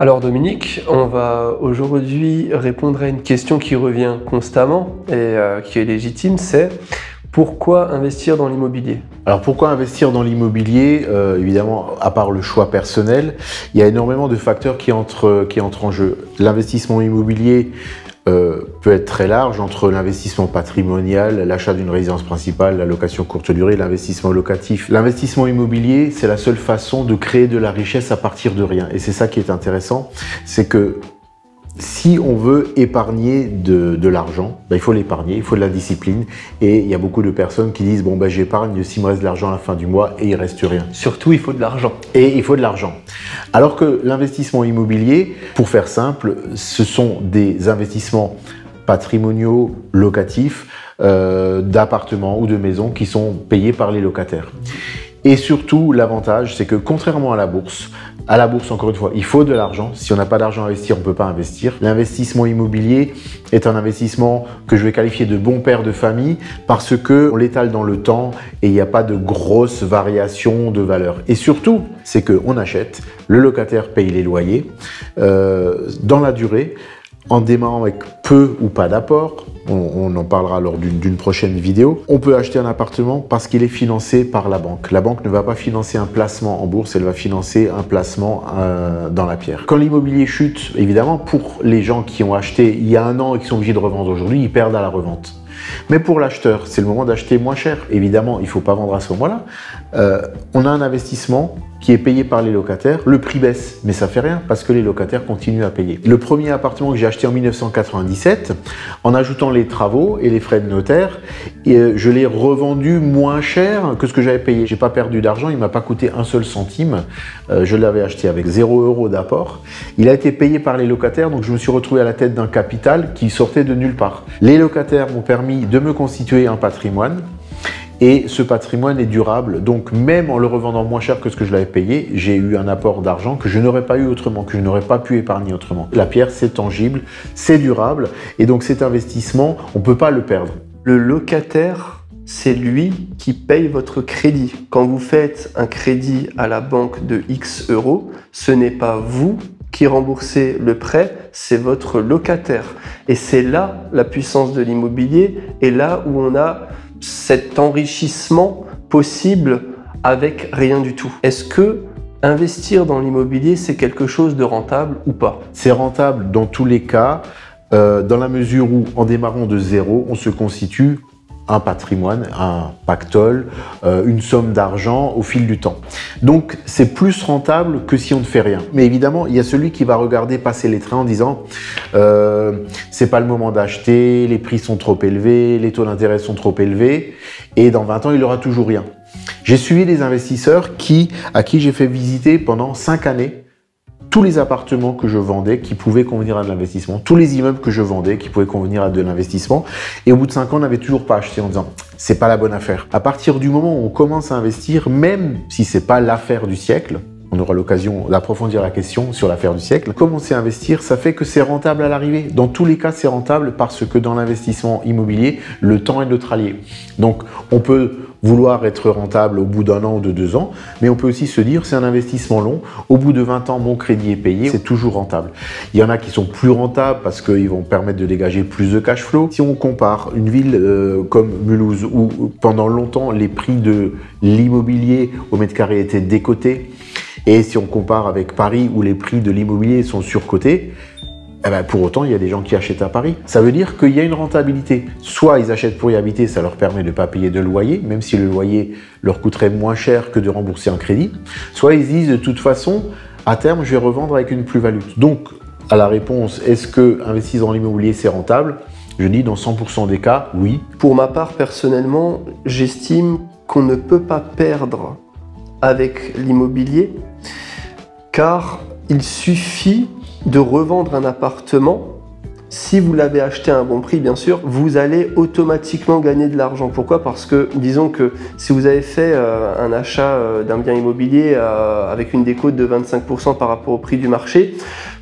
Alors Dominique, on va aujourd'hui répondre à une question qui revient constamment et qui est légitime, c'est pourquoi investir dans l'immobilier? Alors pourquoi investir dans l'immobilier? Évidemment, à part le choix personnel, il y a énormément de facteurs qui entrent en jeu. L'investissement immobilier peut être très large, entre l'investissement patrimonial, l'achat d'une résidence principale, la location courte durée, l'investissement locatif. L'investissement immobilier, c'est la seule façon de créer de la richesse à partir de rien. Et c'est ça qui est intéressant, c'est que si on veut épargner de l'argent, il faut l'épargner, il faut de la discipline. Et il y a beaucoup de personnes qui disent « bon, j'épargne, s'il me reste de l'argent à la fin du mois » et il ne reste rien. Surtout, il faut de l'argent. Et il faut de l'argent. Alors que l'investissement immobilier, pour faire simple, ce sont des investissements patrimoniaux, locatifs, d'appartements ou de maisons qui sont payés par les locataires. Et surtout, l'avantage, c'est que contrairement à la bourse, encore une fois, il faut de l'argent. Si on n'a pas d'argent à investir, on ne peut pas investir. L'investissement immobilier est un investissement que je vais qualifier de bon père de famille parce qu'on l'étale dans le temps et il n'y a pas de grosses variations de valeur. Et surtout, c'est qu'on achète, le locataire paye les loyers dans la durée, en démarrant avec peu ou pas d'apport. On en parlera lors d'une prochaine vidéo. On peut acheter un appartement parce qu'il est financé par la banque. La banque ne va pas financer un placement en bourse, elle va financer un placement dans la pierre. Quand l'immobilier chute, évidemment, pour les gens qui ont acheté il y a un an et qui sont obligés de revendre aujourd'hui, ils perdent à la revente. Mais pour l'acheteur, c'est le moment d'acheter moins cher. Évidemment, il ne faut pas vendre à ce moment-là. On a un investissement qui est payé par les locataires. Le prix baisse, mais ça ne fait rien parce que les locataires continuent à payer. Le premier appartement que j'ai acheté en 1997, en ajoutant les travaux et les frais de notaire, je l'ai revendu moins cher que ce que j'avais payé. Je n'ai pas perdu d'argent, il ne m'a pas coûté un seul centime. Je l'avais acheté avec 0 € d'apport. Il a été payé par les locataires, donc je me suis retrouvé à la tête d'un capital qui sortait de nulle part. Les locataires m'ont permis de me constituer un patrimoine. Et ce patrimoine est durable, donc même en le revendant moins cher que ce que je l'avais payé, j'ai eu un apport d'argent que je n'aurais pas eu autrement, que je n'aurais pas pu épargner autrement. La pierre, c'est tangible, c'est durable, et donc cet investissement, on ne peut pas le perdre. Le locataire, c'est lui qui paye votre crédit. Quand vous faites un crédit à la banque de X euros, ce n'est pas vous qui remboursez le prêt, c'est votre locataire. Et c'est là la puissance de l'immobilier, et là où on a cet enrichissement possible avec rien du tout. Est-ce que investir dans l'immobilier, c'est quelque chose de rentable ou pas? C'est rentable dans tous les cas, dans la mesure où, en démarrant de zéro, on se constitue un patrimoine, un pactole, une somme d'argent au fil du temps. Donc, c'est plus rentable que si on ne fait rien. Mais évidemment, il y a celui qui va regarder passer les trains en disant c'est pas le moment d'acheter, les prix sont trop élevés, les taux d'intérêt sont trop élevés, et dans 20 ans, il n'aura toujours rien. J'ai suivi des investisseurs à qui j'ai fait visiter pendant 5 années tous les appartements que je vendais qui pouvaient convenir à de l'investissement, tous les immeubles que je vendais qui pouvaient convenir à de l'investissement. Et au bout de 5 ans, on n'avait toujours pas acheté en disant « c'est pas la bonne affaire ». À partir du moment où on commence à investir, même si c'est pas l'affaire du siècle, on aura l'occasion d'approfondir la question sur l'affaire du siècle. Commencer à investir, ça fait que c'est rentable à l'arrivée. Dans tous les cas, c'est rentable parce que dans l'investissement immobilier, le temps est notre allié. Donc, on peut vouloir être rentable au bout d'1 an ou de 2 ans, mais on peut aussi se dire c'est un investissement long. Au bout de 20 ans, mon crédit est payé, c'est toujours rentable. Il y en a qui sont plus rentables parce qu'ils vont permettre de dégager plus de cash flow. Si on compare une ville comme Mulhouse où pendant longtemps les prix de l'immobilier au mètre carré étaient décotés, et si on compare avec Paris où les prix de l'immobilier sont surcotés, pour autant, il y a des gens qui achètent à Paris. Ça veut dire qu'il y a une rentabilité. Soit ils achètent pour y habiter, ça leur permet de ne pas payer de loyer, même si le loyer leur coûterait moins cher que de rembourser un crédit. Soit ils disent de toute façon, à terme, je vais revendre avec une plus-value. Donc, à la réponse, est-ce que investir dans l'immobilier, c'est rentable? Je dis dans 100% des cas, oui. Pour ma part, personnellement, j'estime qu'on ne peut pas perdre avec l'immobilier, car il suffit de revendre un appartement Si vous l'avez acheté à un bon prix, bien sûr, vous allez automatiquement gagner de l'argent. Pourquoi? Parce que, disons que si vous avez fait un achat d'un bien immobilier avec une décote de 25% par rapport au prix du marché,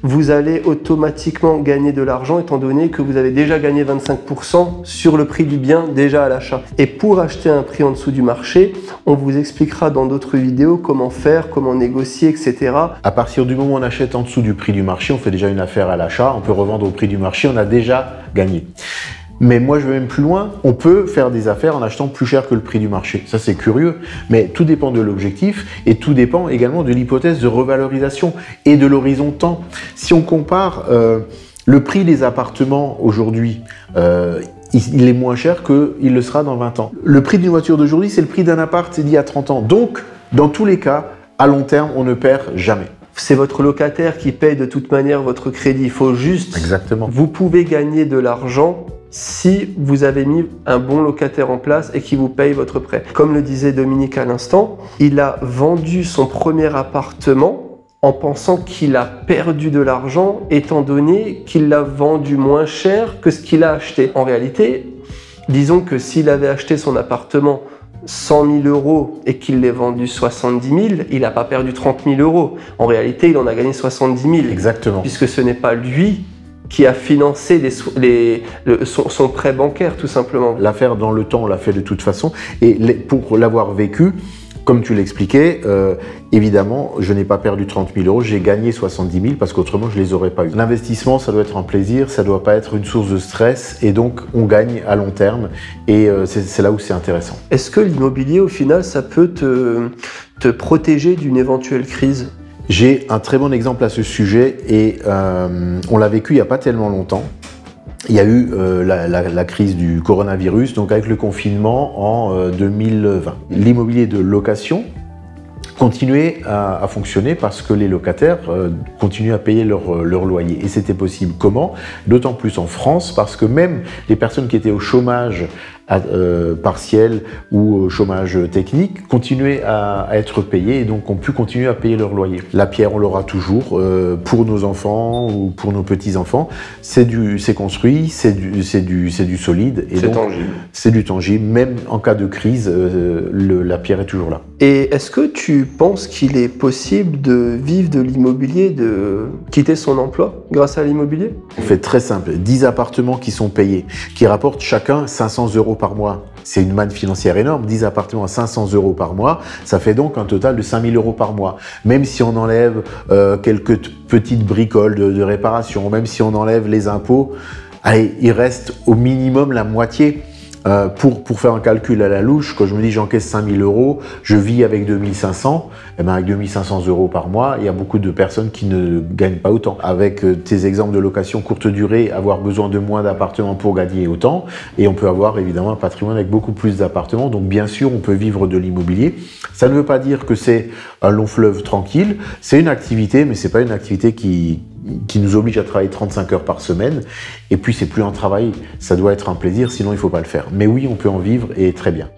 vous allez automatiquement gagner de l'argent étant donné que vous avez déjà gagné 25% sur le prix du bien déjà à l'achat. Et pour acheter à un prix en dessous du marché, on vous expliquera dans d'autres vidéos comment faire, comment négocier, etc. À partir du moment où on achète en dessous du prix du marché, on fait déjà une affaire à l'achat, on peut revendre au prix du marché, on a déjà gagné. Mais moi, je vais même plus loin, on peut faire des affaires en achetant plus cher que le prix du marché. Ça, c'est curieux, mais tout dépend de l'objectif et tout dépend également de l'hypothèse de revalorisation et de l'horizon de temps. Si on compare le prix des appartements aujourd'hui, il est moins cher qu'il le sera dans 20 ans. Le prix d'une voiture d'aujourd'hui, c'est le prix d'un appart d'il y a 30 ans. Donc, dans tous les cas, à long terme, on ne perd jamais. C'est votre locataire qui paye de toute manière votre crédit. Il faut juste... Exactement. Vous pouvez gagner de l'argent si vous avez mis un bon locataire en place et qui vous paye votre prêt. Comme le disait Dominique à l'instant, il a vendu son premier appartement en pensant qu'il a perdu de l'argent étant donné qu'il l'a vendu moins cher que ce qu'il a acheté. En réalité, disons que s'il avait acheté son appartement 100 000 euros et qu'il l'ait vendu 70 000, il n'a pas perdu 30 000 euros. En réalité, il en a gagné 70 000. Exactement. Puisque ce n'est pas lui qui a financé son prêt bancaire, tout simplement. L'affaire dans le temps, on l'a fait de toute façon. Et pour l'avoir vécu, comme tu l'expliquais, évidemment, je n'ai pas perdu 30 000 euros, j'ai gagné 70 000 parce qu'autrement, je ne les aurais pas eu. L'investissement, ça doit être un plaisir, ça ne doit pas être une source de stress et donc on gagne à long terme et c'est là où c'est intéressant. Est-ce que l'immobilier, au final, ça peut te protéger d'une éventuelle crise? J'ai un très bon exemple à ce sujet et on l'a vécu il n'y a pas tellement longtemps. Il y a eu la crise du coronavirus, donc avec le confinement en 2020. L'immobilier de location continuait à fonctionner parce que les locataires continuaient à payer leur loyer. Et c'était possible comment? D'autant plus en France, parce que même les personnes qui étaient au chômage partiel ou au chômage technique continuaient à être payées et donc ont pu continuer à payer leur loyer. La pierre, on l'aura toujours pour nos enfants ou pour nos petits-enfants. C'est construit, c'est du solide. C'est tangible. C'est du tangible. Même en cas de crise, la pierre est toujours là. Et est-ce que tu penses qu'il est possible de vivre de l'immobilier, de quitter son emploi grâce à l'immobilier? On fait très simple. 10 appartements qui sont payés, qui rapportent chacun 500 euros par mois. C'est une manne financière énorme. 10 appartements à 500 euros par mois, ça fait donc un total de 5 000 euros par mois. Même si on enlève quelques petites bricoles de réparation, même si on enlève les impôts, allez, il reste au minimum la moitié. Pour faire un calcul à la louche, quand je me dis j'encaisse 5 000 euros, je vis avec 2 500, et bien avec 2 500 euros par mois, il y a beaucoup de personnes qui ne gagnent pas autant. Avec tes exemples de location courte durée, avoir besoin de moins d'appartements pour gagner autant, et on peut avoir évidemment un patrimoine avec beaucoup plus d'appartements, donc bien sûr on peut vivre de l'immobilier. Ça ne veut pas dire que c'est un long fleuve tranquille, c'est une activité, mais c'est pas une activité qui nous oblige à travailler 35 heures par semaine. Et puis, c'est plus un travail, ça doit être un plaisir, sinon il ne faut pas le faire. Mais oui, on peut en vivre et très bien.